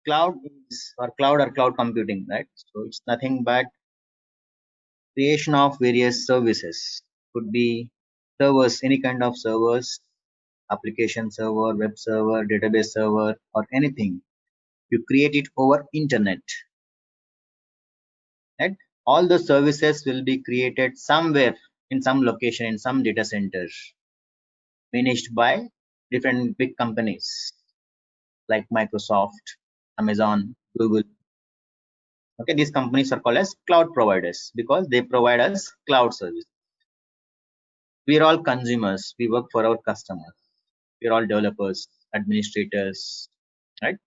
cloud is or cloud computing, right? So it's nothing but creation of various services. Could be servers, any kind of servers, application server, web server, database server, or anything. You create it over internet, right? All the services will be created somewhere in some location in some data centers managed by different big companies like Microsoft, Amazon, Google. Okay, these companies are called as cloud providers because they provide us cloud service. We are all consumers. We work for our customers. We are all developers, administrators, right?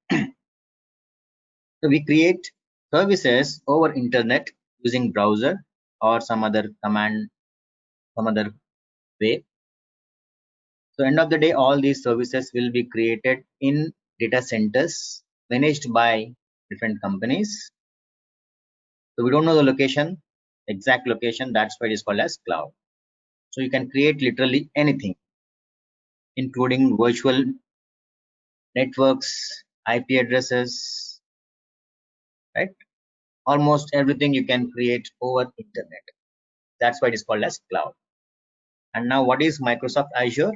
So we create services over internet using browser or some other command, some other way. So end of the day, all these services will be created in data centers managed by different companies. So we don't know the location, exact location. That's why it is called as cloud. So you can create literally anything, including virtual networks, IP addresses, right? Almost everything you can create over internet. That's why it is called as cloud. And now what is Microsoft Azure?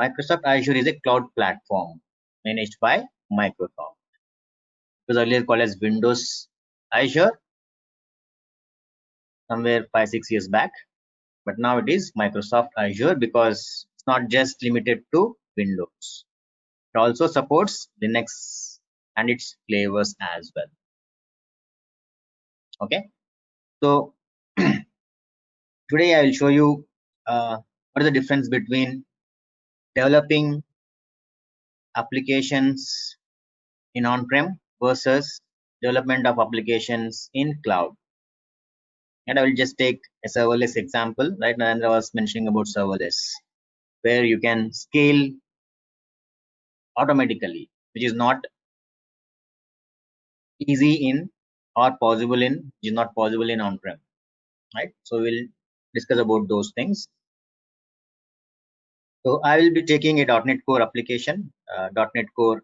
Microsoft Azure is a cloud platform managed by Microsoft. It was earlier called as Windows Azure somewhere 5-6 years back, but now it is Microsoft Azure because it's not just limited to Windows. It also supports Linux and its flavors as well. Okay, so today I will show you what is the difference between developing applications in on-prem versus development of applications in cloud. And I will just take a serverless example. Right now, I was mentioning about serverless, where you can scale automatically, which is not easy in or possible in, which is not possible in on-prem. Right. So we'll discuss about those things. So I will be taking a .NET Core application, .NET Core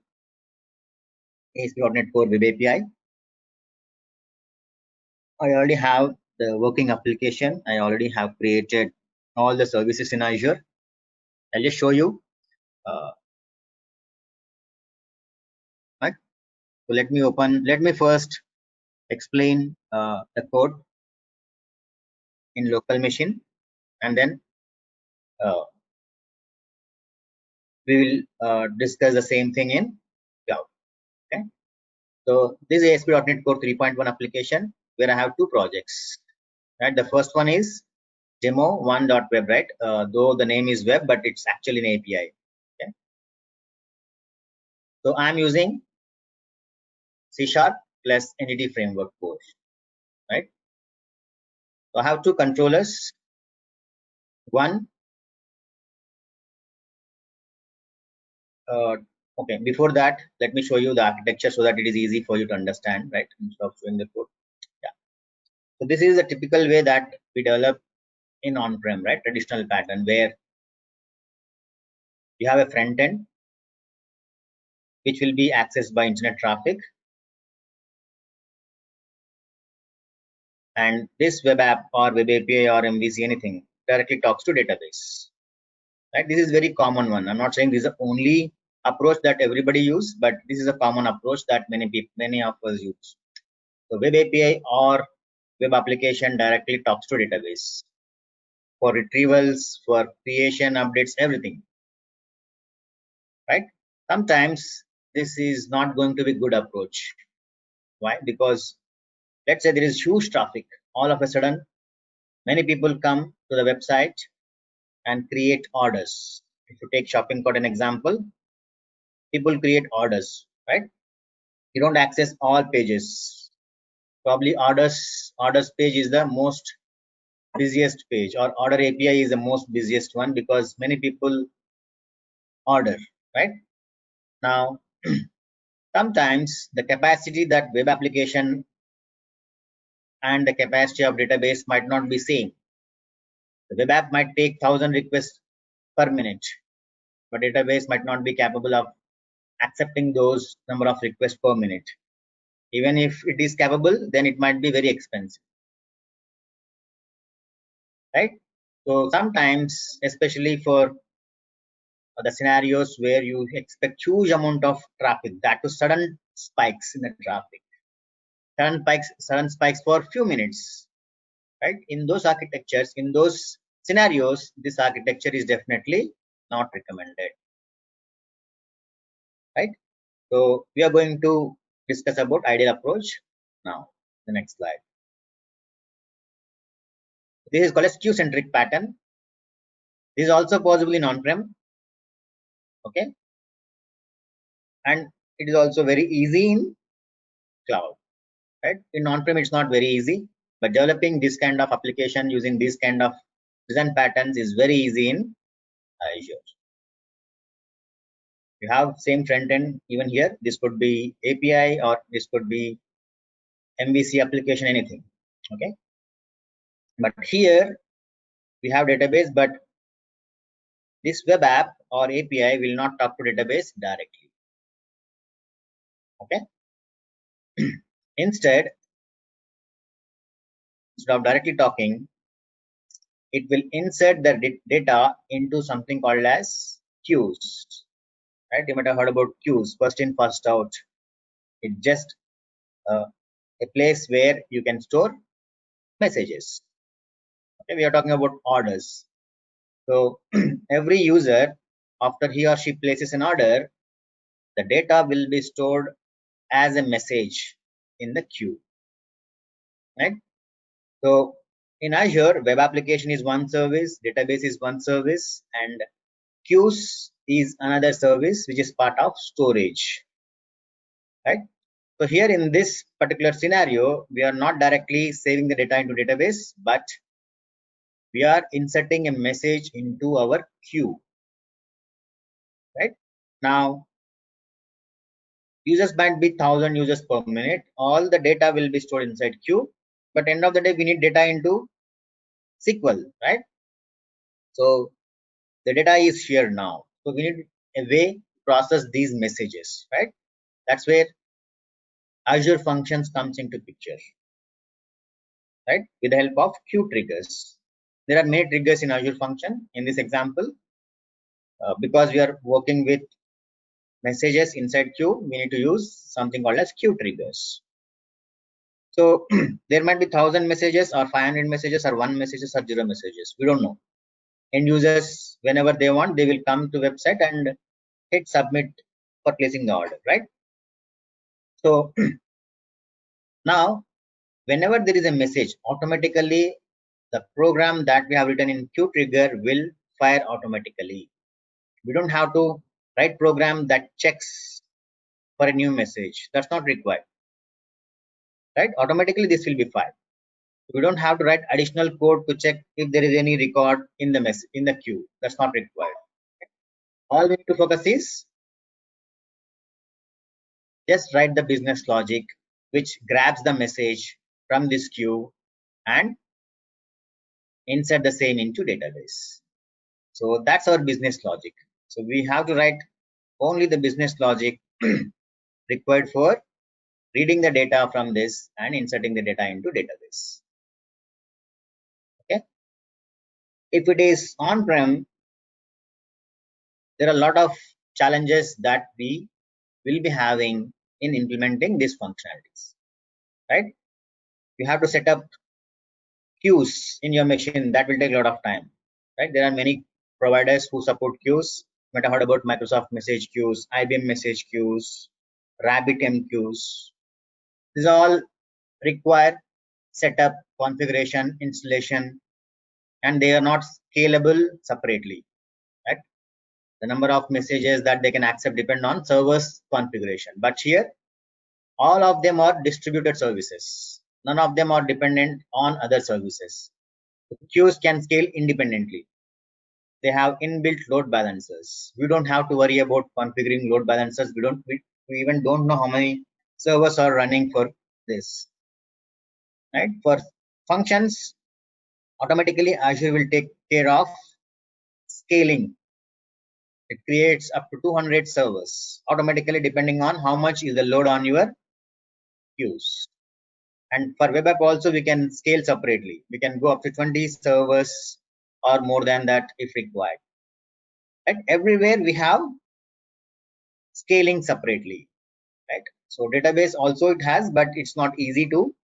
ASP.NET Core Web API. I already have the working application. I already have created all the services in Azure. I'll just show you. Right. So let me first explain the code in local machine, and then uh, we will discuss the same thing in cloud. Okay. So this is ASP.NET Core 3.1 application where I have two projects. Right. The first one is demo 1.web, right? Though the name is web, but it's actually an API. Okay. So I'm using C# plus Entity Framework core, right? So I have two controllers. One, okay, before that, let me show you the architecture so that it is easy for you to understand, right? Instead of showing the code. Yeah. So this is a typical way that we develop in on-prem, right? Traditional pattern where you have a front end which will be accessed by internet traffic, and this web app or web API or MVC anything directly talks to database. Right? This is very common one. I'm not saying this is the only approach that everybody use, but this is a common approach that many of us use. So web API or web application directly talks to database for retrievals, for creation, updates, everything. Right? Sometimes this is not going to be good approach. Why? Because let's say there is huge traffic. All of a sudden, many people come to the website and create orders. If you take shopping cart an example, people create orders, right? You don't access all pages. Probably orders page is the most busiest page, or order API is the most busiest one because many people order, right? Now, sometimes the capacity that web application and the capacity of database might not be same. The web app might take 1,000 requests per minute, but database might not be capable of accepting those number of requests per minute. Even if it is capable, then it might be very expensive, right? So sometimes, especially for the scenarios where you expect huge amount of traffic, that to sudden spikes in the traffic, sudden spikes for few minutes, right? In those architectures, in those scenarios, this architecture is definitely not recommended, right? So we are going to discuss about ideal approach now. The next slide. This is called a queue-centric pattern. This is also possible in on-prem, okay, and it is also very easy in cloud, right? In on-prem, it's not very easy, but developing this kind of application using this kind of design patterns is very easy in Azure. You have same front end even here. This could be API or this could be MVC application, anything, okay? But here we have database, but this web app or API will not talk to database directly, okay? Instead of directly talking, it will insert the data into something called as queues, right? You might have heard about queues, first in, first out. It's just a place where you can store messages. Okay, we are talking about orders. So every user, after he or she places an order, the data will be stored as a message in the queue, right? So in Azure, web application is one service, database is one service, and queues is another service which is part of storage, right? So here in this particular scenario, we are not directly saving the data into database, but we are inserting a message into our queue, right? Now, users might be 1,000 users per minute. All the data will be stored inside queue, but end of the day, we need data into SQL, right? So the data is here now. So we need a way to process these messages, right? That's where Azure Functions comes into picture, right? With the help of queue triggers. There are many triggers in Azure Function. In this example, because we are working with messages inside queue, we need to use something called as queue triggers. So there might be 1,000 messages or 500 messages or 1 messages or 0 messages. We don't know. End users, whenever they want, they will come to website and hit submit for placing the order, right? So now, whenever there is a message, automatically the program that we have written in queue trigger will fire automatically. We don't have to write program that checks for a new message. That's not required, right? Automatically this will be fired. We don't have to write additional code to check if there is any record in the in the queue. That's not required. All we need to focus is just write the business logic which grabs the message from this queue and insert the same into database. So that's our business logic. So we have to write only the business logic required for reading the data from this and inserting the data into database. Okay. If it is on-prem, there are a lot of challenges that we will be having in implementing these functionalities, right? You have to set up queues in your machine. That will take a lot of time, right? There are many providers who support queues. You might have heard about Microsoft message queues, IBM message queues, RabbitMQ queues. These all require setup, configuration, installation, and they are not scalable separately, right? The number of messages that they can accept depend on server's configuration. But here, all of them are distributed services. None of them are dependent on other services. The queues can scale independently. They have inbuilt load balancers. We don't have to worry about configuring load balancers. We even don't know how many servers are running for this, right? For functions, automatically Azure will take care of scaling it creates up to 200 servers automatically depending on how much is the load on your queues. And for web app also we can scale separately. We can go up to 20 servers or more than that if required. And everywhere we have scaling separately, right? So database also it has, but it's not easy to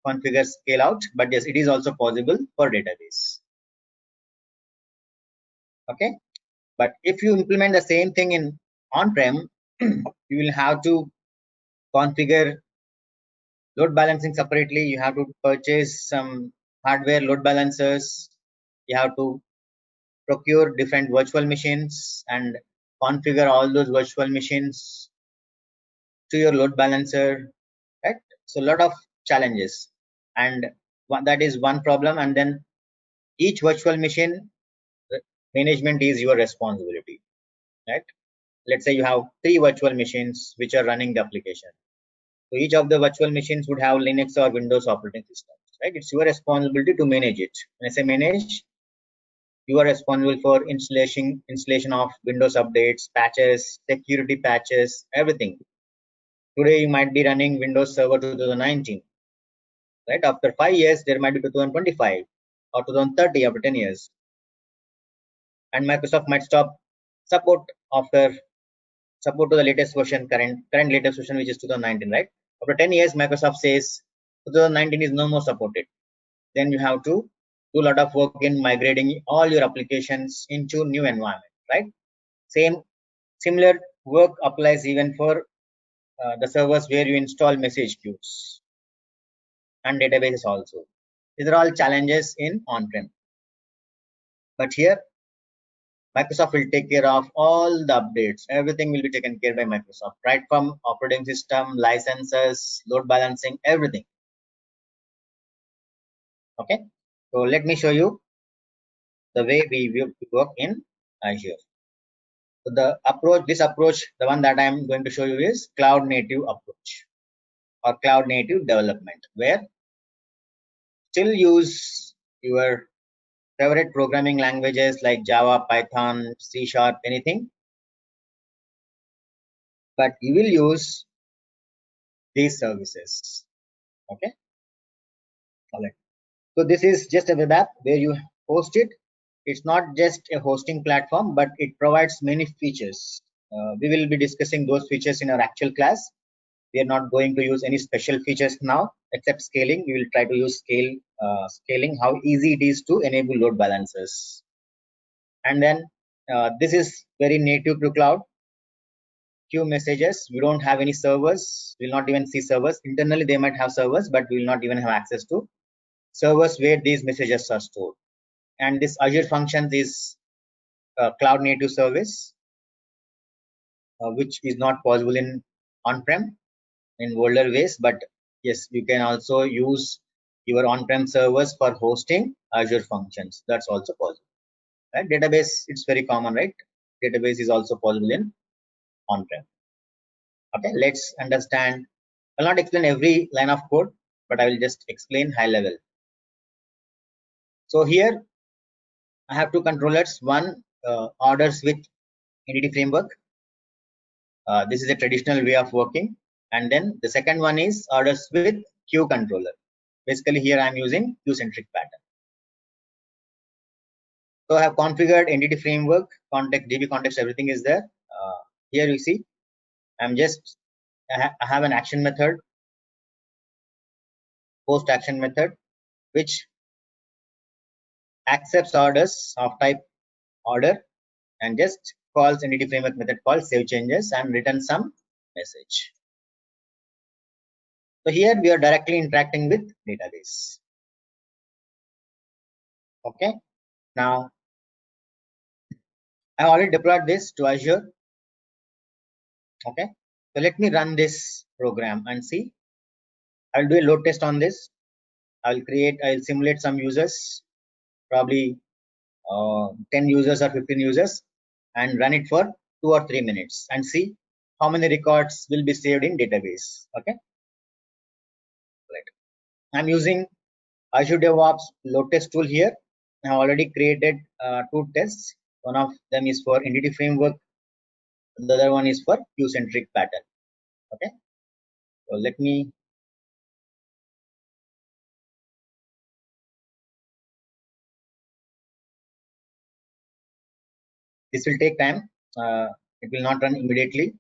configure scale out. But yes, it is also possible for database. Okay, but if you implement the same thing in on-prem, you will have to configure load balancing separately. You have to purchase some hardware load balancers. You have to procure different virtual machines and configure all those virtual machines to your load balancer, right? So a lot of challenges, and that is one problem. And then each virtual machine management is your responsibility, right? Let's say you have 3 virtual machines which are running the application. So each of the virtual machines would have Linux or Windows operating systems, right? It's your responsibility to manage it. When I say manage, you are responsible for installation of Windows updates, patches, security patches, everything. Today you might be running Windows Server 2019, right? After 5 years, there might be 2025 or 2030 after 10 years. And Microsoft might stop support after support to the latest version, current latest version, which is 2019, right? After 10 years, Microsoft says 2019 is no more supported. Then you have to do a lot of work in migrating all your applications into new environment, right? Similar work applies even for the servers where you install message queues and databases also. These are all challenges in on-prem. But here, Microsoft will take care of all the updates. Everything will be taken care by Microsoft, right from operating system, licenses, load balancing, everything. Okay, so let me show you the way we work in Azure. So this approach, the one that I am going to show you is cloud native approach or cloud native development, where still use your favorite programming languages like Java, Python, C Sharp, anything, but you will use these services. Okay, all right. So this is just a web app where you host it. It's not just a hosting platform, but it provides many features. We will be discussing those features in our actual class. We are not going to use any special features now except scaling. We will try to use scaling, how easy it is to enable load balancers. And then this is very native to cloud. Queue messages, we don't have any servers. We will not even see servers. Internally, they might have servers, but we will not even have access to servers where these messages are stored. And this Azure Functions is a cloud native service, which is not possible in on-prem in older ways. But yes, you can also use your on-prem servers for hosting Azure Functions. That's also possible. Right? Database, it's very common, right? Database is also possible in on-prem. Okay, let's understand. I'll not explain every line of code, but I will just explain high level. So here I have two controllers. One orders with entity framework. This is a traditional way of working. And then the second one is orders with queue controller. Basically here I'm using queue centric pattern. So I have configured entity framework, context, DB context, everything is there. Here you see, I have an action method, post action method, which accepts orders of type order and just calls entity framework method called save changes and return some message. So here we are directly interacting with database. Okay, now I already deployed this to Azure. Okay, so let me run this program and see. I'll do a load test on this. I'll simulate some users, probably 10 users or 15 users, and run it for 2 or 3 minutes and see how many records will be saved in database. Okay, right. I'm using Azure DevOps load test tool here. I have already created 2 tests. One of them is for entity framework The other one is for Q-centric pattern. Okay, so let me this will take time. It will not run immediately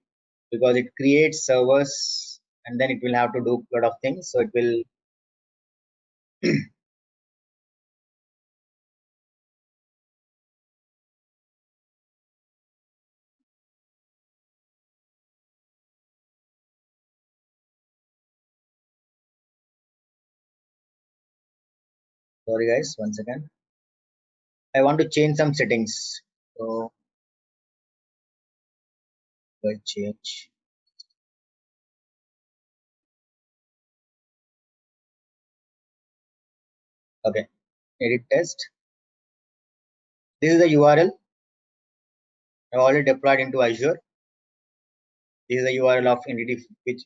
because it creates servers and then it will have to do a lot of things. So it will sorry guys, one second. I want to change some settings. So let's change. Okay, edit test. This is the URL I already deployed into Azure. This is the URL of entity which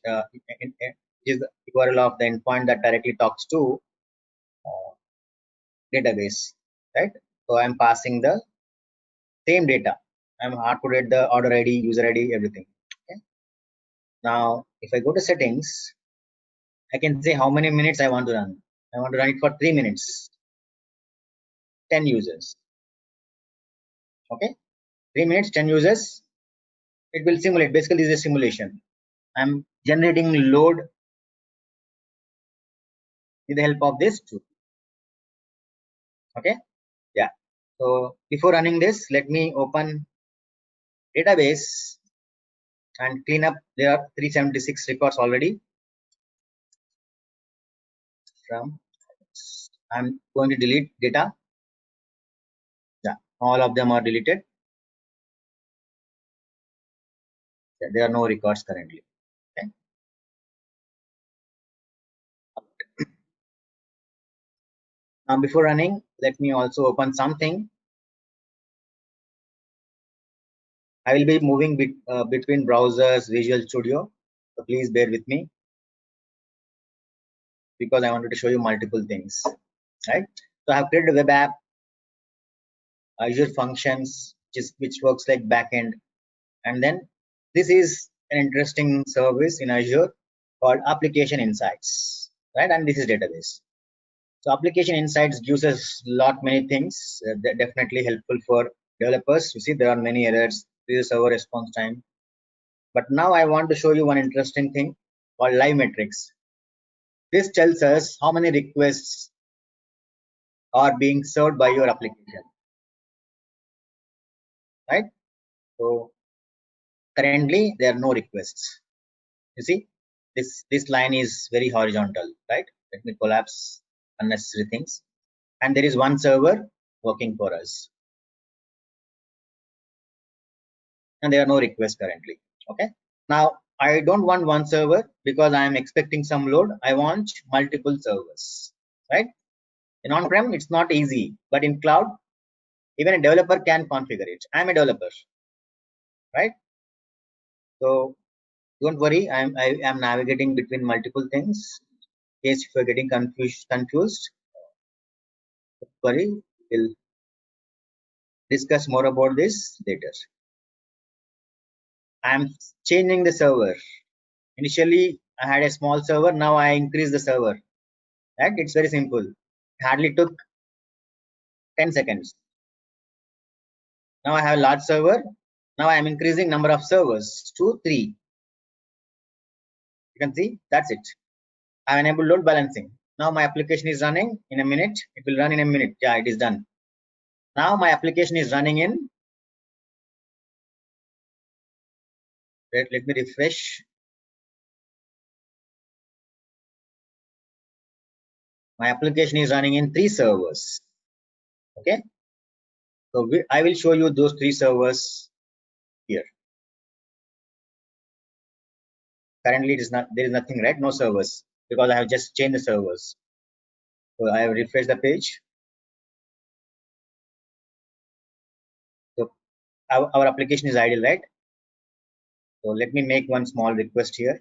is the URL of the endpoint that directly talks to uh, database, right? So I'm passing the same data. I'm hard coded the order ID, user ID, everything. Okay. Now, if I go to settings, I can say how many minutes I want to run. I want to run it for 3 minutes, 10 users. Okay, 3 minutes, 10 users. It will simulate. Basically, this is a simulation. I'm generating load with the help of this tool. Okay, yeah. So before running this, let me open database and clean up. There are 376 records already from. I'm going to delete data. Yeah, all of them are deleted. Yeah, there are no records currently. Okay. Now before running, let me also open something. I will be moving between browsers, Visual Studio. So please bear with me because I wanted to show you multiple things, right? So I have created a web app, Azure Functions, which works like backend, and then this is an interesting service in Azure called Application Insights, right? And this is database. So Application Insights gives us lot many things that definitely helpful for developers. You see, there are many errors. This is server response time. But now I want to show you one interesting thing called live metrics. This tells us how many requests are being served by your application, right? So currently there are no requests. You see, this line is very horizontal, right? Let me collapse unnecessary things. And there is one server working for us, and there are no requests currently. Okay. Now I don't want one server because I am expecting some load. I want multiple servers, right? In on-prem, it's not easy, but in cloud, even a developer can configure it. I'm a developer, right? So don't worry, I am navigating between multiple things. In case if you're getting confused, don't worry, we'll discuss more about this later. I'm changing the server. Initially, I had a small server. Now I increase the server. Right? It's very simple. It hardly took 10 seconds. Now I have a large server. Now I am increasing number of servers to 3. You can see that's it. I have enabled load balancing. Now my application is running in a minute. It will run in a minute. Yeah, it is done. Now my application is running in. Let me refresh. My application is running in 3 servers. Okay. So I will show you those 3 servers here. Currently, it is not. There is nothing, right? No servers because I have just changed the servers. So I have refreshed the page. So our application is idle, right? So let me make one small request here.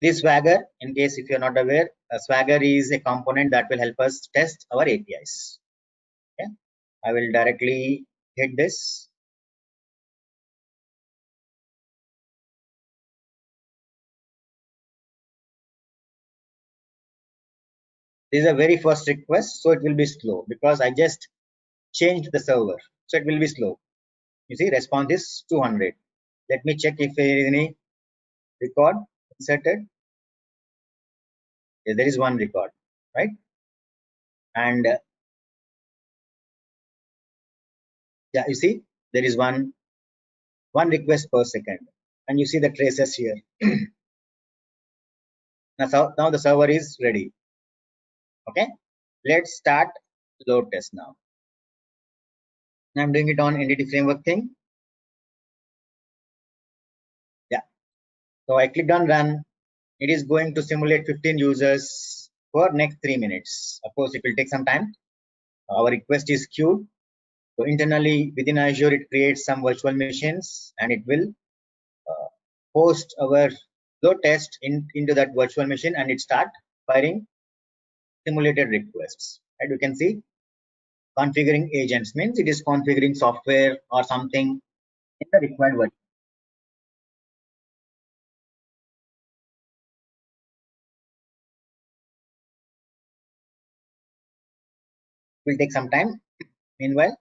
This Swagger, in case if you're not aware, Swagger is a component that will help us test our APIs. Okay. I will directly hit this. This is a very first request, so it will be slow because I just changed the server, so it will be slow. You see, response is 200. Let me check if there is any record inserted. Yes, there is one record, right? And yeah, you see, there is one request per second, and you see the traces here. Now the server is ready. Okay, let's start load test now. I'm doing it on entity framework thing. Yeah, so I clicked on run. It is going to simulate 15 users for next 3 minutes. Of course, it will take some time. Our request is queued. So internally within Azure, it creates some virtual machines and it will host our load test into that virtual machine and it start firing simulated requests. And you can see configuring agents means it is configuring software or something in the required version. It will take some time. Meanwhile,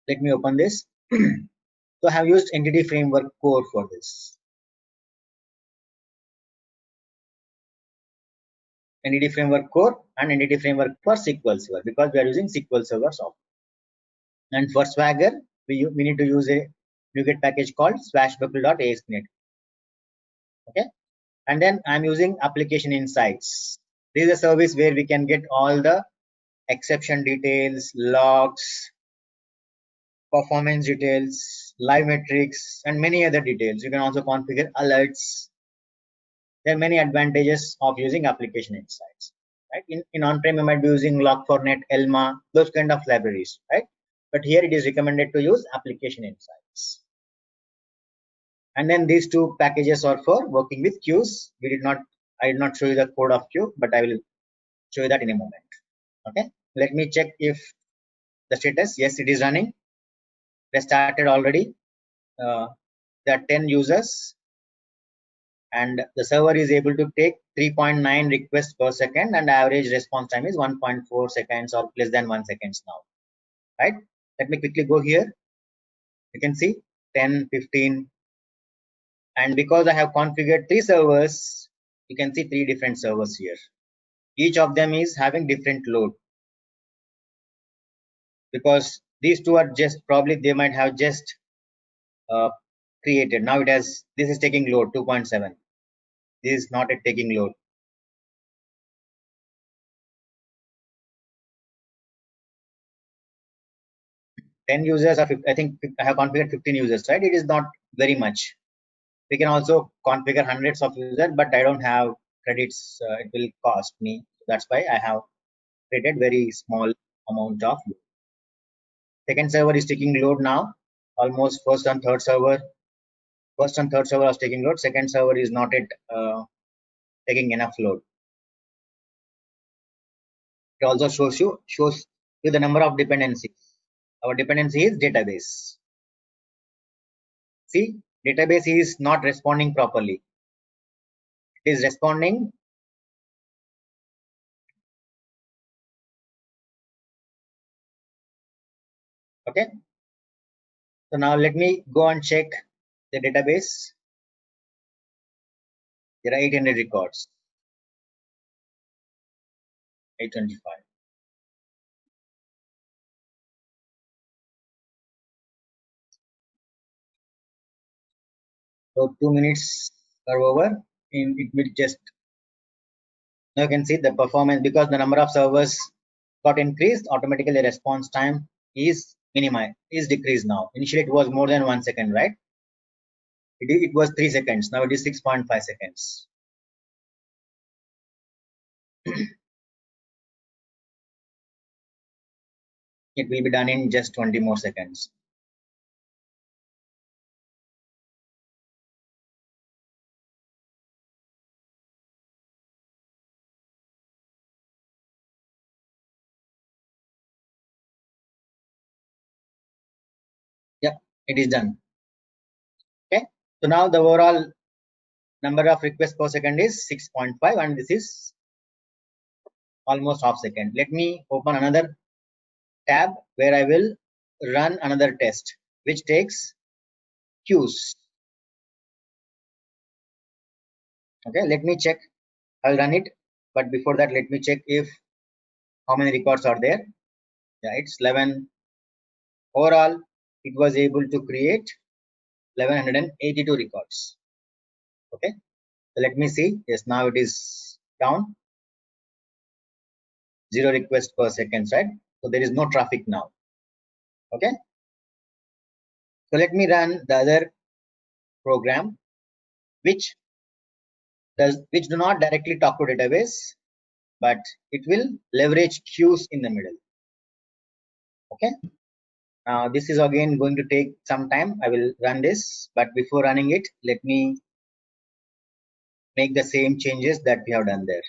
let me open this. So I have used Entity Framework Core for this. Entity Framework Core and Entity Framework for SQL Server because we are using SQL Server software. And for Swagger, we need to use a NuGet package called swashbuckle.asp.NET. Okay, and then I'm using Application Insights. This is a service where we can get all the exception details, logs, performance details, live metrics, and many other details. You can also configure alerts. There are many advantages of using Application Insights. Right? In on-prem, you might be using Log4j, Elma, those kind of libraries, right? But here it is recommended to use Application Insights. And then these two packages are for working with queues. I did not show you the code of queue, but I will show you that in a moment. Okay, let me check if the status. Yes, it is running. They started already. There are 10 users and the server is able to take 3.9 requests per second and average response time is 1.4 seconds or less than 1 seconds now, right? Let me quickly go here. You can see 10, 15, and because I have configured 3 servers, you can see 3 different servers here. Each of them is having different load because these two are just probably they might have just uh, created. Now this is taking load 2.7. This is not a taking load. Ten users or I think I have configured 15 users, right? It is not very much. We can also configure hundreds of users, but I don't have credits. It will cost me. That's why I have created very small amount of load. Second server is taking load now. Almost first and third server. First and third server is taking load. Second server is not yet taking enough load. It also shows you the number of dependencies. Our dependency is database. See, database is not responding properly. It is responding. Okay. So now let me go and check the database. There are 800 records. 825. So 2 minutes are over. It will just now you can see the performance because the number of servers got increased. Automatically, response time is minimized, is decreased now. Initially, it was more than 1 second, right? It was 3 seconds. Now it is 6.5 seconds. It will be done in just 20 more seconds. Yeah, it is done. Okay. So now the overall number of requests per second is 6.5 and this is almost half second. Let me open another tab where I will run another test, which takes queues. Okay, let me check. I'll run it, but before that, let me check if how many records are there. Yeah, it's 11 overall. It was able to create 1182 records. Okay, so let me see. Yes, now it is down. 0 requests per second, right? So there is no traffic now. Okay, so let me run the other program, which do not directly talk to database, but it will leverage queues in the middle. Okay, now this is again going to take some time. I will run this, but before running it, let me make the same changes that we have done there.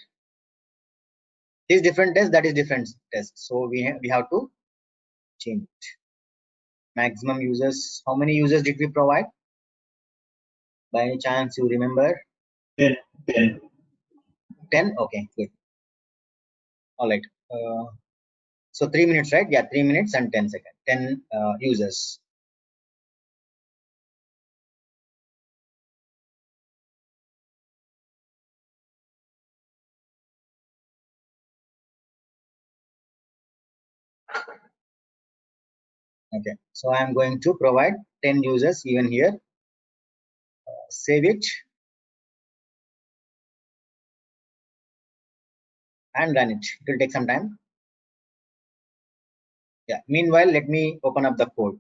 This different test, that is different test, so we have to change it. Maximum users, how many users did we provide? By any chance you remember? 10. 10. Okay, good. All right, so 3 minutes, right? Yeah, 3 minutes and 10 seconds. 10 users. Okay, so I am going to provide 10 users even here. Save it and run it. It will take some time. Yeah, meanwhile, let me open up the code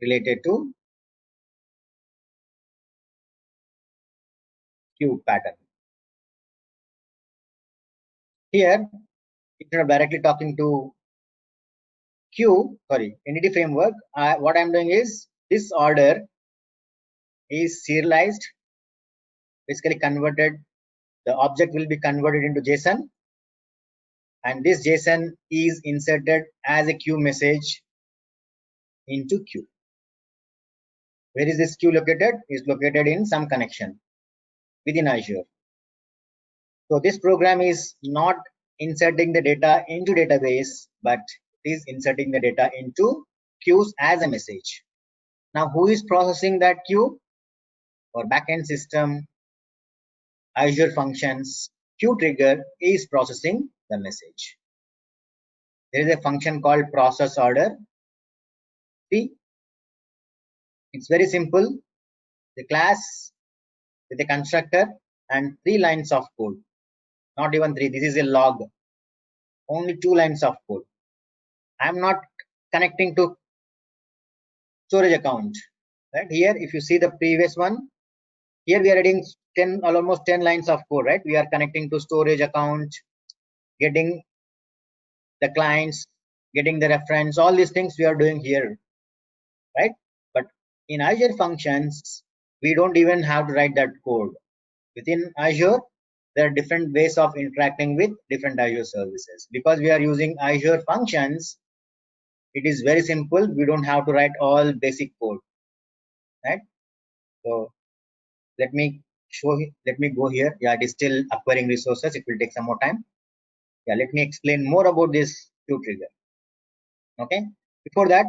related to queue pattern. Here, instead of directly talking to entity framework, what I'm doing is this order is serialized, basically converted. The object will be converted into JSON, and this JSON is inserted as a queue message into queue. Where is this queue located? Is located in some connection within Azure. So this program is not inserting the data into database, but it is inserting the data into queues as a message. Now, who is processing that queue? Or backend system, Azure Functions, queue trigger is processing the message. There is a function called process order. See, it's very simple. The class with a constructor and 3 lines of code. Not even 3. This is a log. Only 2 lines of code. I'm not connecting to storage account. Right here, if you see the previous one, here we are adding 10 almost 10 lines of code, right? We are connecting to storage account, getting the clients, getting the reference, all these things we are doing here, right? But in Azure Functions, we don't even have to write that code. Within Azure, there are different ways of interacting with different Azure services. Because we are using Azure Functions, it is very simple. We don't have to write all basic code, right? So let me go here. Yeah, it is still acquiring resources. It will take some more time. Yeah, let me explain more about this queue trigger. Okay, before that,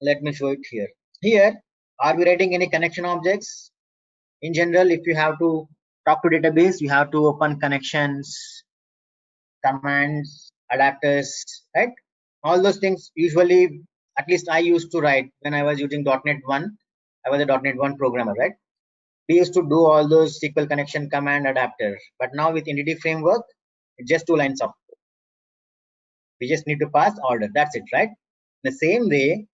let me show it here. Here, are we writing any connection objects? In general, if you have to talk to database, you have to open connections, commands, adapters, right? All those things usually, at least I used to write when I was using .NET 1. I was a .NET 1 programmer, right? We used to do all those SQL connection command adapter. But now with Entity Framework, it's just 2 lines of code. We just need to pass order. That's it, right? The same way,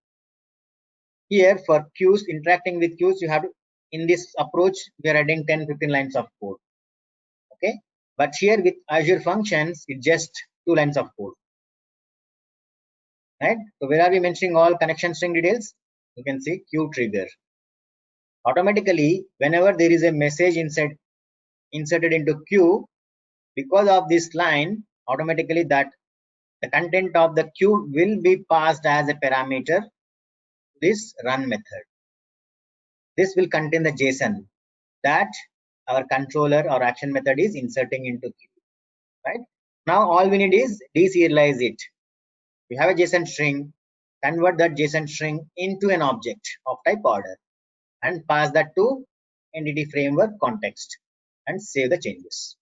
here for queues, interacting with queues, you have to, in this approach, we are adding 10-15 lines of code. Okay, but here with Azure Functions, it's just 2 lines of code, right? So where are we mentioning all connection string details? You can see queue trigger. Automatically, whenever there is a message inserted into queue, because of this line, automatically that the content of the queue will be passed as a parameter this run method. This will contain the JSON that our controller or action method is inserting into queue. right? Now all we need is deserialize it. We have a JSON string, convert that JSON string into an object of type order and pass that to entity framework context and save the changes.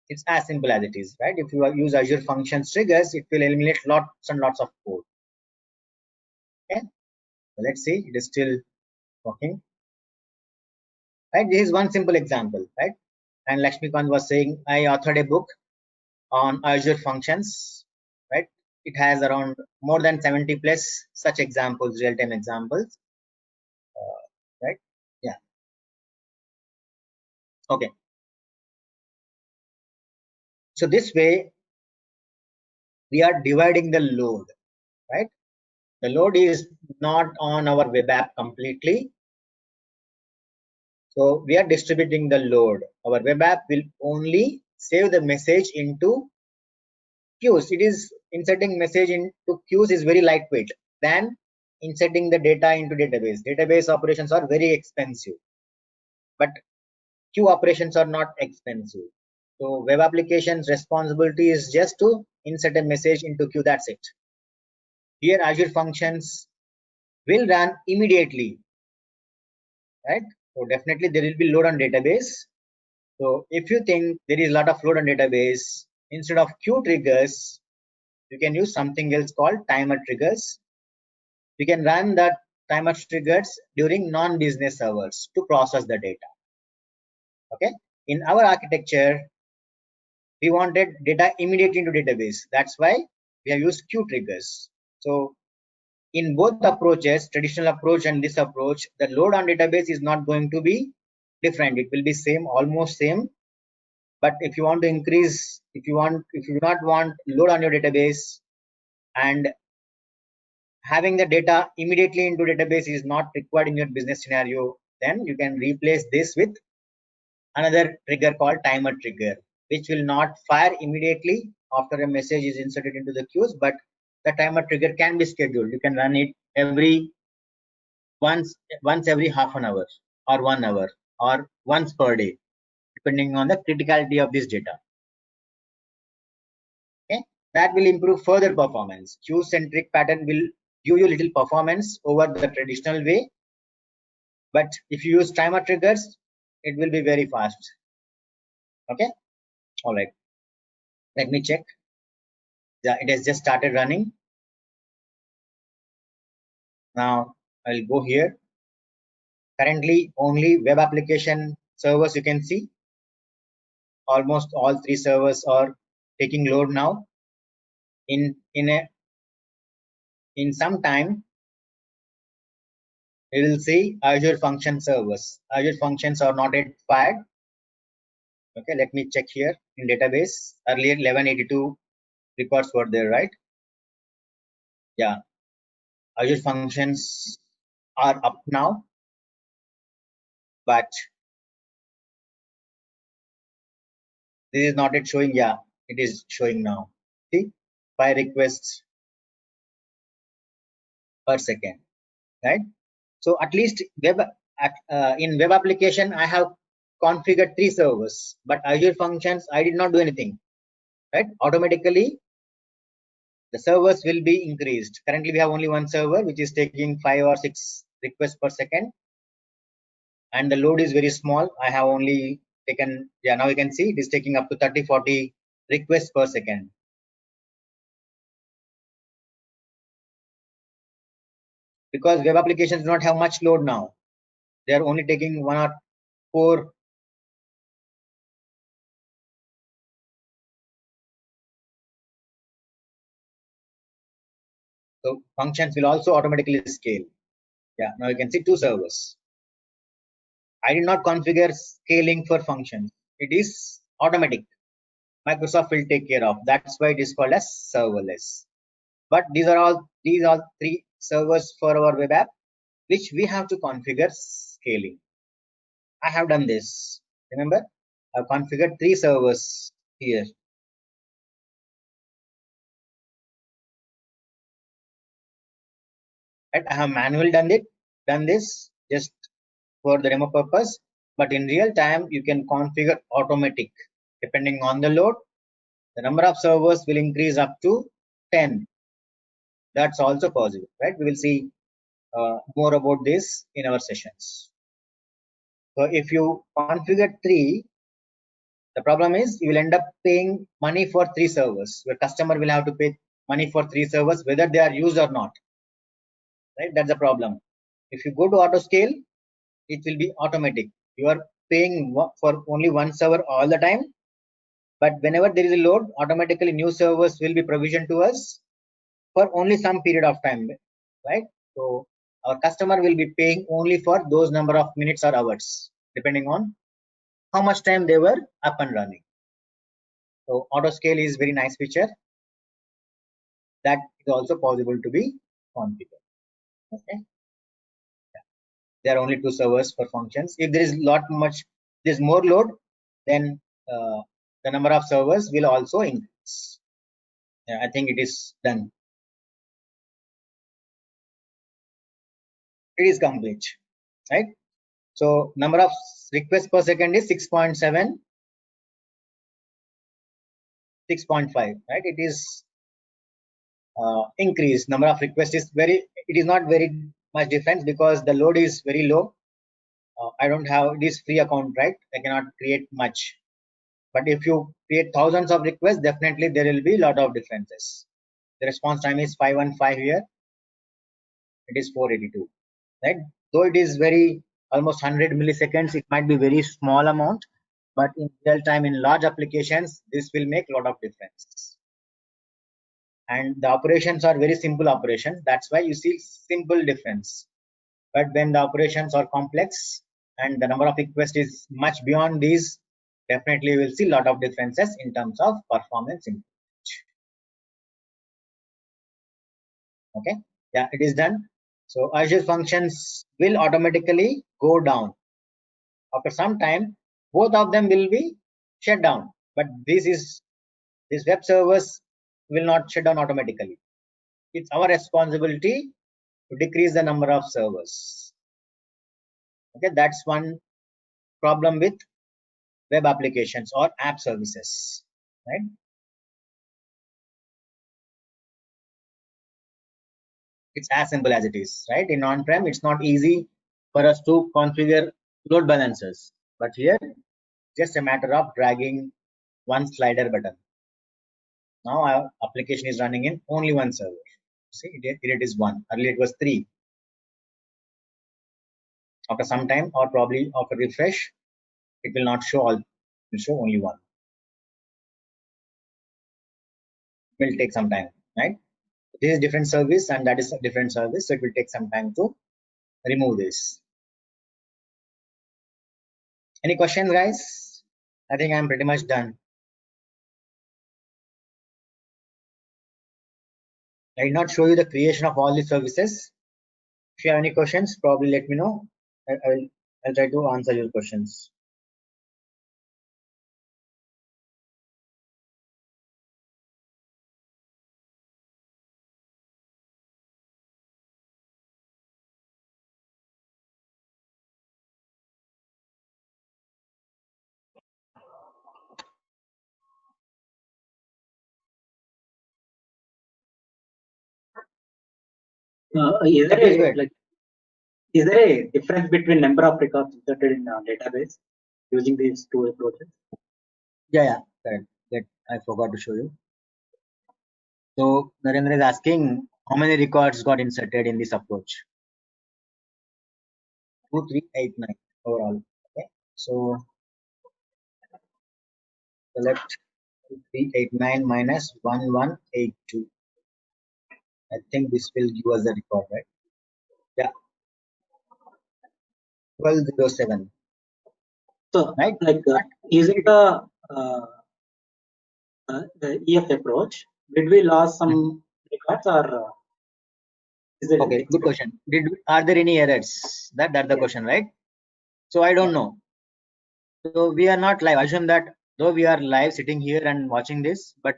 It's as simple as it is, right? If you use Azure Functions triggers, it will eliminate lots and lots of code. Okay, so let's see, it is still working, right? This is one simple example, right? And Lakshmikant was saying, I authored a book on Azure Functions, right? It has around more than 70 plus such examples, real-time examples, right? Yeah. Okay. So this way we are dividing the load, right? The load is not on our web app completely. So we are distributing the load. Our web app will only save the message into queues. It is inserting message into queues is very lightweight than inserting the data into database. Database operations are very expensive, but queue operations are not expensive. So web applications responsibility is just to insert a message into queue. That's it. Here Azure Functions will run immediately, right? So definitely there will be load on database. So if you think there is a lot of load on database, instead of queue triggers, you can use something else called timer triggers. We can run that timer triggers during non-business hours to process the data. Okay. In our architecture, we wanted data immediately into database. That's why we have used queue triggers. So in both approaches, traditional approach and this approach, the load on database is not going to be different. It will be same, almost same. But if you want to increase, if you do not want load on your database and having the data immediately into database is not required in your business scenario, then you can replace this with another trigger called timer trigger, which will not fire immediately after a message is inserted into the queues, but the timer trigger can be scheduled. You can run it once every half an hour or 1 hour or once per day, depending on the criticality of this data. Okay, that will improve further performance. Queue centric pattern will give you little performance over the traditional way, but if you use timer triggers, it will be very fast. Okay, all right, let me check. Yeah, it has just started running. Now I'll go here. Currently only web application servers, you can see almost all 3 servers are taking load now. In some time we will see Azure Function servers. Azure Functions are not yet fired. Okay, let me check here in database. Earlier 1182 records were there, right? Yeah, Azure Functions are up now, but this is not yet showing. Yeah, it is showing now. See, 5 requests per second, right? So at least in web application, I have configured 3 servers, but Azure Functions, I did not do anything, right? Automatically, the servers will be increased. Currently, we have only one server, which is taking 5 or 6 requests per second, and the load is very small. I have only taken, yeah, now you can see it is taking up to 30-40 requests per second. Because web applications do not have much load now. They are only taking 1 or 4. So functions will also automatically scale. Yeah, now you can see 2 servers. I did not configure scaling for functions. It is automatic. Microsoft will take care of. That's why it is called as serverless. But these are 3 servers for our web app, which we have to configure scaling. I have done this. Remember, I've configured 3 servers here. Right? I have manually done this just for the demo purpose. But in real time, you can configure automatic depending on the load. The number of servers will increase up to 10. That's also possible, right? We will see more about this in our sessions. So if you configure 3, the problem is you will end up paying money for 3 servers. Your customer will have to pay money for 3 servers whether they are used or not, right? That's the problem. If you go to auto scale, it will be automatic. You are paying for only one server all the time, but whenever there is a load, automatically new servers will be provisioned to us for only some period of time, right? So our customer will be paying only for those number of minutes or hours, depending on how much time they were up and running. So auto scale is very nice feature that is also possible to be configured. Okay, there are only 2 servers for functions. If there is there's more load, then the number of servers will also increase. Yeah, I think it is done. It is complete, right? So number of requests per second is 6.7, 6.5, right? It is increased. Number of requests is it is not very much difference because the load is very low. I don't have this free account, right? I cannot create much. But if you create thousands of requests, definitely there will be a lot of differences. The response time is 515 here. It is 482, right? Though it is very almost 100 milliseconds, it might be very small amount, but in real time in large applications, this will make a lot of difference. And the operations are very simple operations. That's why you see simple difference. But when the operations are complex and the number of requests is much beyond these, definitely we'll see a lot of differences in terms of performance improvement. Okay, yeah, it is done. So Azure functions will automatically go down. After some time, both of them will be shut down. But this web servers will not shut down automatically. It's our responsibility to decrease the number of servers. Okay, that's one problem with web applications or app services, right? It's as simple as it is, right? In on-prem, it's not easy for us to configure load balancers, but here just a matter of dragging one slider button. Now our application is running in only one server. See, it is 1. Earlier it was 3. After some time, or probably after refresh, it will not show all. It will show only 1. It will take some time, right? This is different service and that is a different service, so it will take some time to remove this. Any questions, guys? I think I'm pretty much done. I did not show you the creation of all the services. If you have any questions, probably let me know. I'll try to answer your questions. Is there a difference between number of records inserted in a database using these 2 approaches? Yeah, correct. That I forgot to show you. So Narendra is asking how many records got inserted in this approach. 2389 overall. Okay, so select 2389 minus 1182. I think this will give us the record, right? Yeah, 1207. So, right? like using the EF approach, did we lose some records or? Okay, good question. Are there any errors? That's the question, right? So I don't know. So we are not live. I assume that though we are live sitting here and watching this, but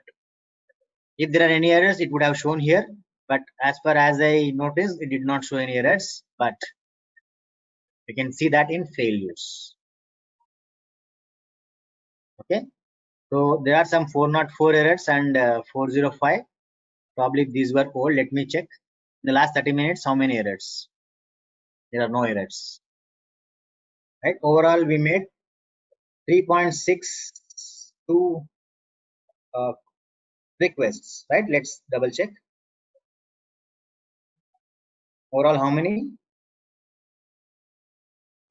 if there are any errors, it would have shown here. But as far as I noticed, it did not show any errors. But you can see that in failures. Okay. So there are some 404 errors and 405. Probably these were old. Let me check. In the last 30 minutes, how many errors? There are no errors. Right. Overall, we made 3.62 requests. Right. Let's double check. Overall, how many?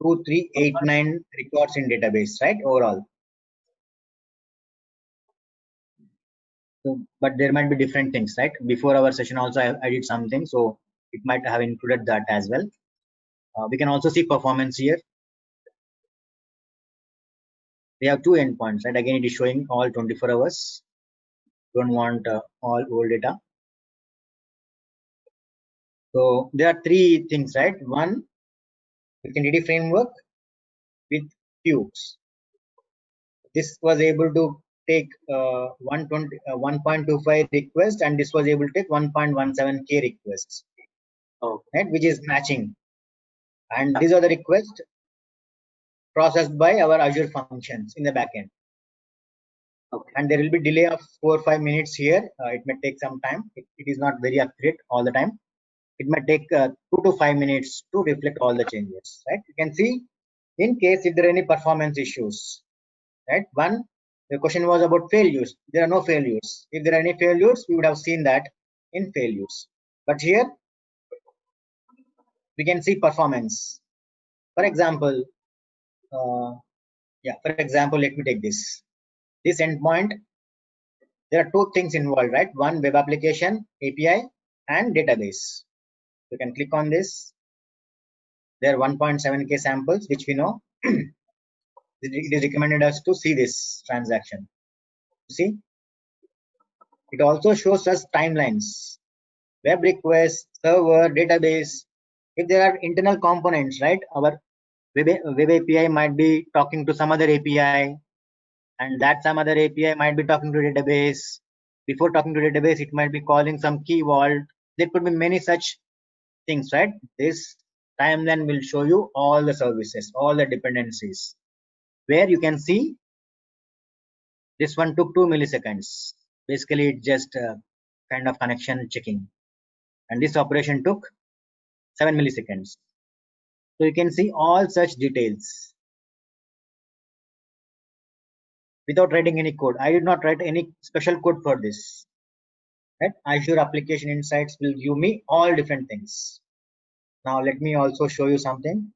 2389 records in database. Right. Overall. So, but there might be different things, right? Before our session also I did something, so it might have included that as well. We can also see performance here. We have two endpoints, right? Again, it is showing all 24 hours. Don't want all old data. So there are three things, right? One, Affinity framework with cubes. This was able to take 1.25 requests, and this was able to take 1.17K requests, right? Which is matching. And these are the requests processed by our Azure functions in the backend. And there will be delay of 4 or 5 minutes here. It may take some time. It is not very accurate all the time. It might take 2 to 5 minutes to reflect all the changes, right? You can see in case if there are any performance issues, right? One, the question was about failures. There are no failures. If there are any failures, we would have seen that in failures. But here we can see performance. For example, let me take this. This endpoint, there are two things involved, right? One, web application, API, and database. You can click on this. There are 1.7K samples, which we know. It is recommended us to see this transaction. See, it also shows us timelines, web requests, server, database. If there are internal components, right? Our web API might be talking to some other API, and that some other API might be talking to database. Before talking to database, it might be calling some key vault. There could be many such things, right? This timeline will show you all the services, all the dependencies, where you can see this one took 2 milliseconds. Basically, it just kind of connection checking, and this operation took 7 milliseconds. So you can see all such details without writing any code. I did not write any special code for this. Right? Azure Application Insights will give me all different things. Now let me also show you something.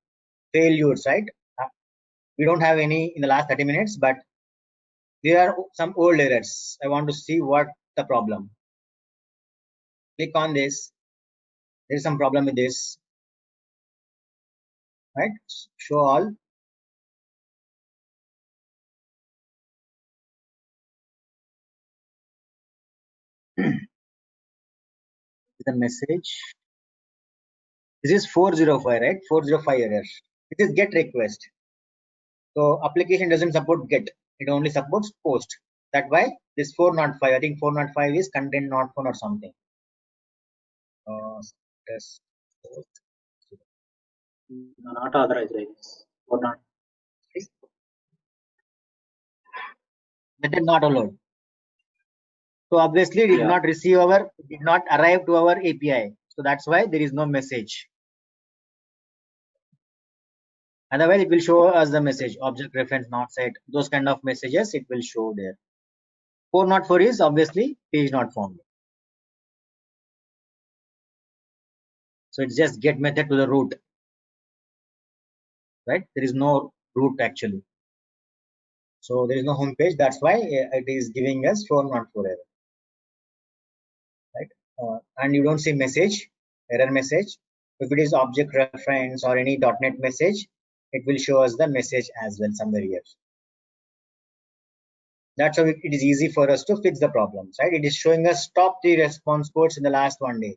Failures, right? We don't have any in the last 30 minutes, but there are some old errors. I want to see what the problem. Click on this. There is some problem with this. Right? Show all. The message. This is 405, right? 405 error. This is get request. So application doesn't support get. It only supports post. That's why this 405. I think 405 is content not found or something. Test post. Not authorized, I guess. Or not. Method not allowed. So obviously it did not receive our, did not arrive to our API. So that's why there is no message. Otherwise it will show us the message, object reference not set, those kind of messages it will show there. 404 is obviously page not found. So it's just get method to the root, right? There is no root actually. So there is no home page. That's why it is giving us 404 error, right? And you don't see message, error message. If it is object reference or any .NET message, it will show us the message as well somewhere here. That's how it is easy for us to fix the problems, right? It is showing us top 3 response codes in the last 1 day.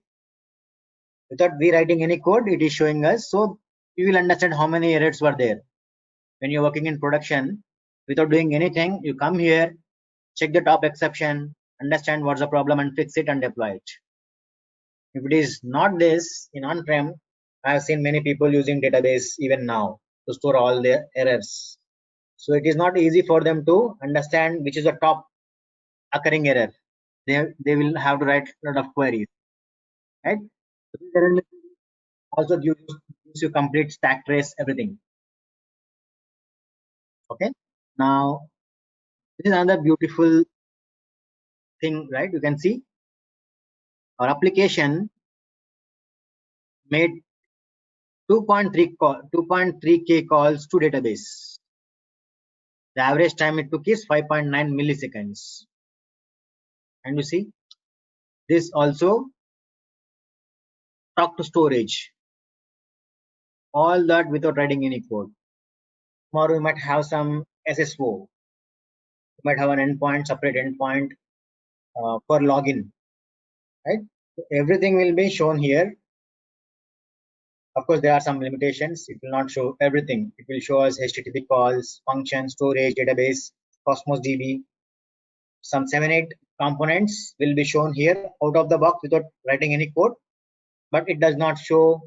Without rewriting any code, it is showing us. So you will understand how many errors were there. When you're working in production, without doing anything, you come here, check the top exception, understand what's the problem and fix it and deploy it. If it is not this in on-prem, I have seen many people using database even now to store all their errors. So it is not easy for them to understand which is the top occurring error. They will have to write a lot of queries, right? So this error also gives you complete stack trace, everything. Okay. Now this is another beautiful thing, right? You can see our application made 2.3K calls to database. The average time it took is 5.9 milliseconds. And you see, this also talk to storage. All that without writing any code. Tomorrow you might have some SSO. You might have an endpoint, separate endpoint for login, right? So everything will be shown here. Of course, there are some limitations. It will not show everything. It will show us HTTP calls, function, storage, database, Cosmos DB. Some 7-8 components will be shown here out of the box without writing any code, but it does not show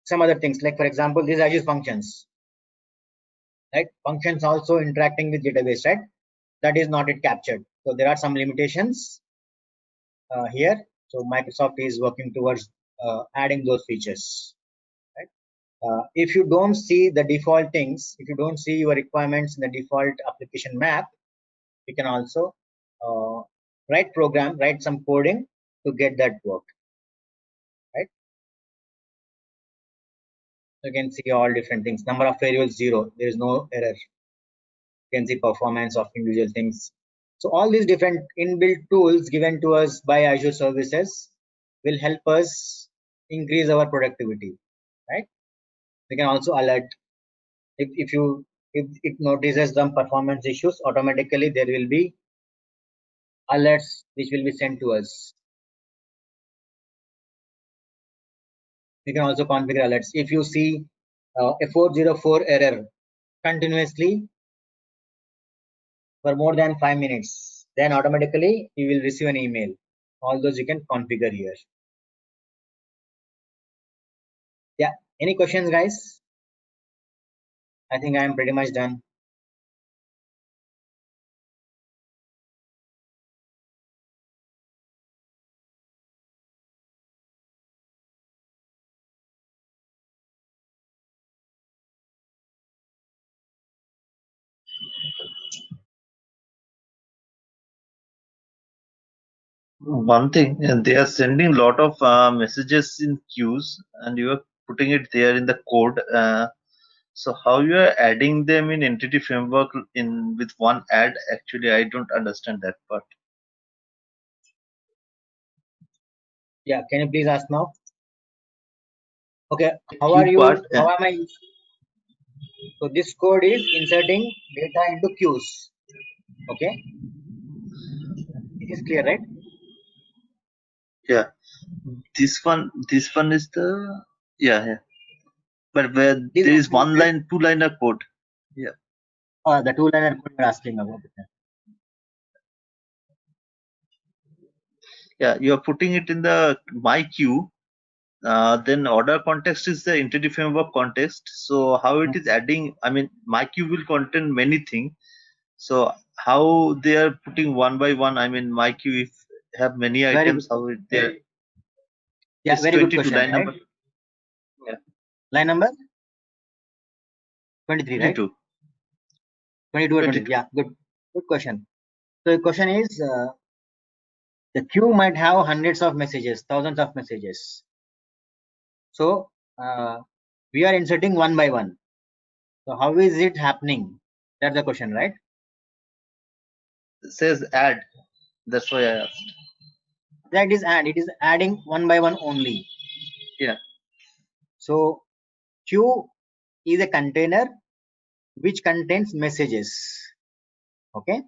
some other things. Like for example, these are just functions, right? Functions also interacting with database, right? That is not yet captured. So there are some limitations here. So Microsoft is working towards adding those features. If you don't see the default things, if you don't see your requirements in the default application map, you can also write some coding to get that work, right? You can see all different things. Number of variables 0, there is no error. You can see performance of individual things. So all these different inbuilt tools given to us by Azure services will help us increase our productivity, right? We can also alert if it notices some performance issues, automatically there will be alerts which will be sent to us. We can also configure alerts. If you see a 404 error continuously for more than 5 minutes, then automatically you will receive an email. All those you can configure here. Yeah, any questions, guys? I think I am pretty much done. One thing, they are sending a lot of messages in queues, and you are putting it there in the code. So how you are adding them in Entity Framework in with one add? Actually, I don't understand that part. Yeah, can you please ask now? Okay, how Queue are you? part, How am I? So this code is inserting data into queues. Okay, it is clear, right? yeah. This one is the yeah. But where This there is one one line, two-liner code. Yeah. the two-liner code you're asking about. Yeah, you are putting it in the my queue. Then order context is the entity framework context. So how it is adding? I mean, my queue will contain many things. So how they are putting one by one? I mean, my queue if have many Very items, good. how it there? Yeah, It's very good 22 question, line right? number. Yeah, Line number 23, right? 22. 22 or 20. 22. Yeah, good question. So the question is, the queue might have hundreds of messages, thousands of messages. So we are inserting one by one. So how is it happening? That's the question, right? It says add. That's why I asked. That is add. It is adding one by one only. Yeah. So queue is a container which contains messages. Okay.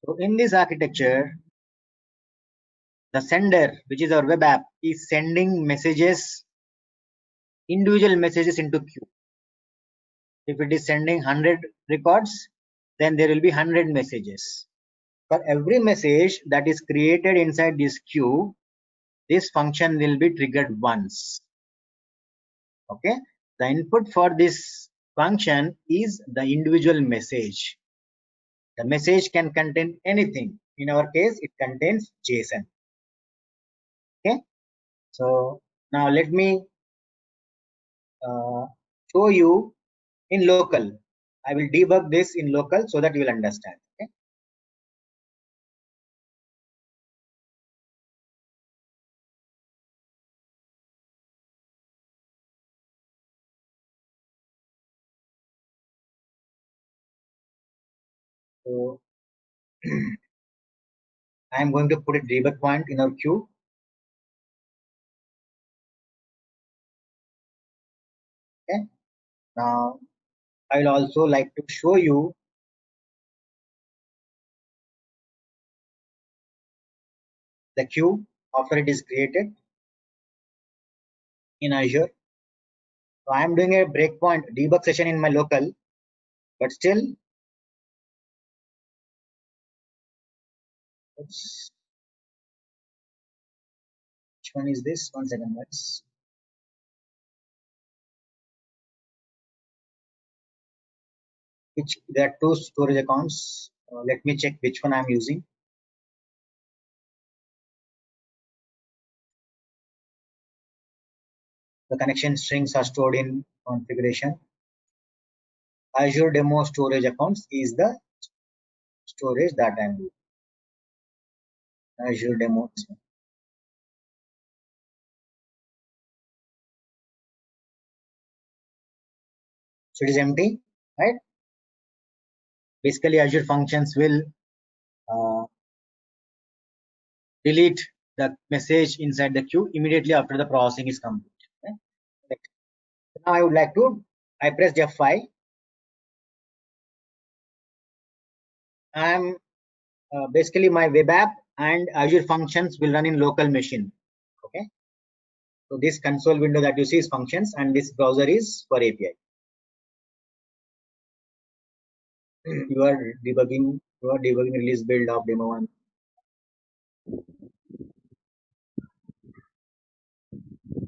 So in this architecture, the sender, which is our web app, is sending messages, individual messages into queue. If it is sending 100 records, then there will be 100 messages. For every message that is created inside this queue, this function will be triggered once. Okay. The input for this function is the individual message. The message can contain anything. In our case, it contains JSON. Okay. So now let me show you in local. I will debug this in local so that you will understand. Okay. So I am going to put a debug point in our queue. Okay. Now I will also like to show you the queue after it is created in Azure. So I am doing a breakpoint debug session in my local, but still, oops, which one is this? 1 second, guys. Which there are two storage accounts. Let me check which one I'm using. The connection strings are stored in configuration. Azure demo storage accounts is the storage that I'm using. Azure demo. So it is empty, right? Basically, Azure Functions will delete the message inside the queue immediately after the processing is complete. Okay? Now I would like to, I pressed F5. I'm basically my web app and Azure Functions will run in local machine. Okay. So this console window that you see is functions and this browser is for API. You are debugging release build of demo 1.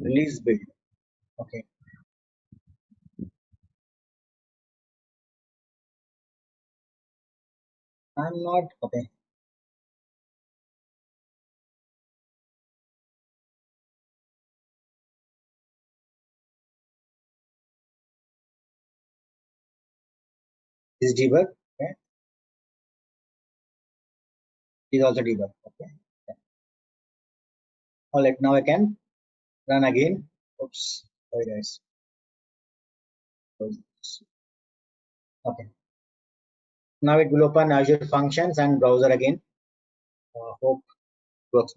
Release build. Okay. I'm not okay. This is debug. Okay. This is also debug. Okay. All right. Now I can run again. Oops. Sorry guys. Okay. Now it will open Azure Functions and browser again. Hope it works.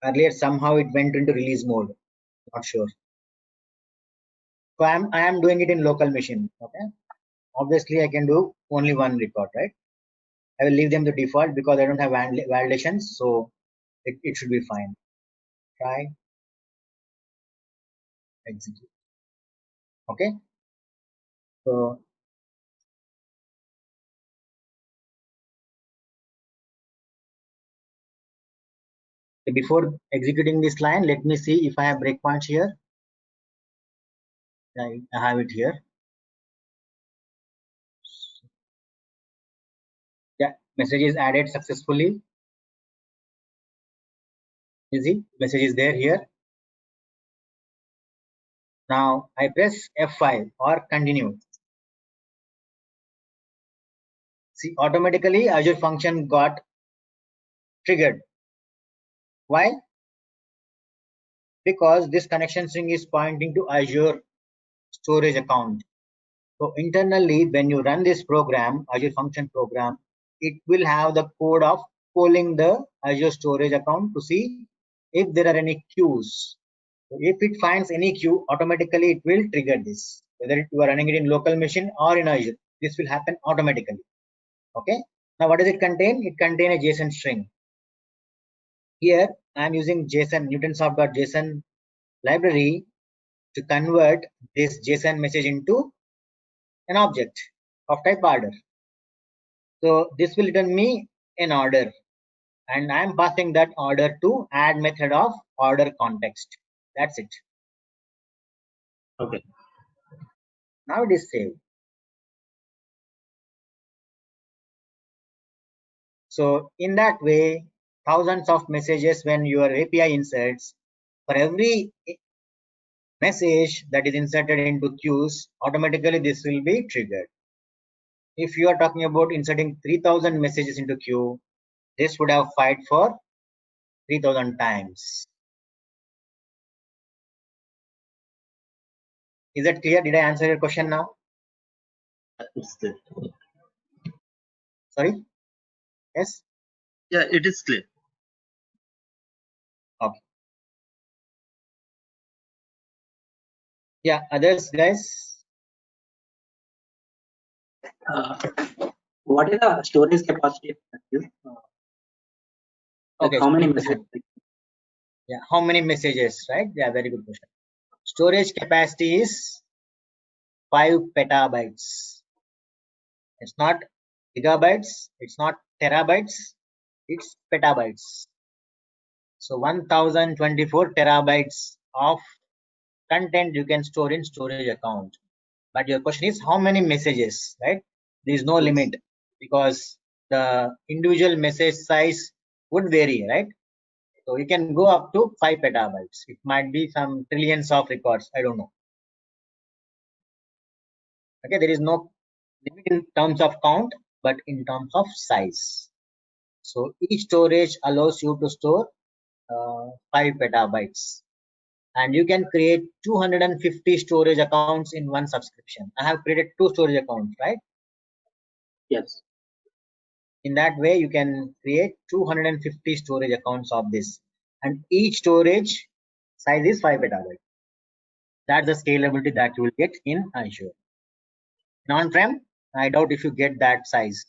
Earlier somehow it went into release mode. Not sure. So I am doing it in local machine. Okay. Obviously I can do only one record, right? I will leave them to default because I don't have validations, so it should be fine. Try execute. Okay. So before executing this line, let me see if I have breakpoints here. I have it here. Yeah, message is added successfully. You see, message is there here. Now I press F5 or continue. See, automatically Azure function got triggered. Why? Because this connection string is pointing to Azure storage account. So internally, when you run this program, Azure function program, it will have the code of polling the Azure storage account to see if there are any queues. So if it finds any queue, automatically it will trigger this. Whether you are running it in local machine or in Azure, this will happen automatically. Okay. Now what does it contain? It contains a JSON string. Here I am using JSON Newtonsoft.json library to convert this JSON message into an object of type order. So this will return me an order, and I am passing that order to add method of order context. That's it. Okay. Now it is saved. So in that way, thousands of messages when your API inserts, for every message that is inserted into queues, automatically this will be triggered. If you are talking about inserting 3000 messages into queue, this would have fight for 3000 times. Is that clear? Did I answer your question now? It's clear. Sorry? Yes? Yeah, it is clear. Okay. Yeah, others guys? What is the storage capacity of the queue? Like Okay, how many good messages? question. Yeah, how many messages, right? Yeah, very good question. Storage capacity is 5 petabytes. It's not gigabytes, it's not terabytes, it's petabytes. So 1024 terabytes of content you can store in storage account. But your question is how many messages, right? There is no Yes. limit because the individual message size would vary, right? So you can go up to 5 petabytes. It might be some trillions of records. I don't know. Okay, there is no limit in terms of count, but in terms of size. So each storage allows you to store 5 petabytes. And you can create 250 storage accounts in one subscription. I have created 2 storage accounts, right? Yes. In that way, you can create 250 storage accounts of this. And each storage size is 5 petabytes. That's the scalability that you will get in Azure. In on-prem, I doubt if you get that size.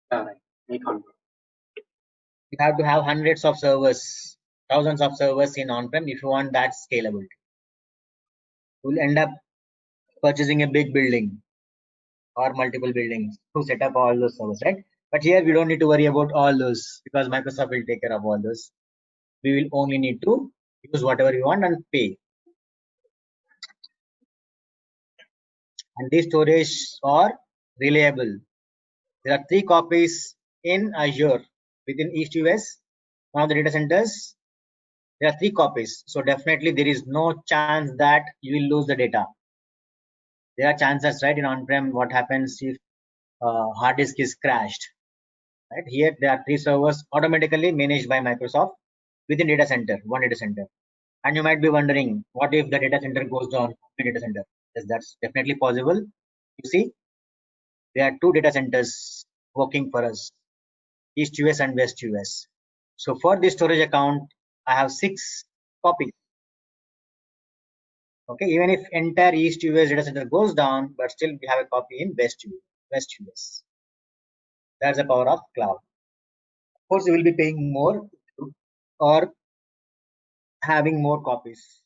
Right. I can't. You have to have hundreds of servers, thousands of servers in on-prem if you want that scalability. You will end up purchasing a big building or multiple buildings to set up all those servers, right? But here we don't need to worry about all those because Microsoft will take care of all those. We will only need to use whatever we want and pay. And these storage are reliable. There are 3 copies in Azure within East US. One of the data centers, there are 3 copies. So definitely there is no chance that you will lose the data. There are chances, right? In on-prem, what happens if hard disk is crashed? Right here, there are 3 servers automatically managed by Microsoft within data center, one data center. And you might be wondering, what if the data center goes down? The data center, yes, that's definitely possible. You see, there are 2 data centers working for us, East US and West US. So for this storage account, I have 6 copies. Okay, even if entire East US data center goes down, but still we have a copy in West US. That's the power of cloud. Of course, you will be paying more or having more copies.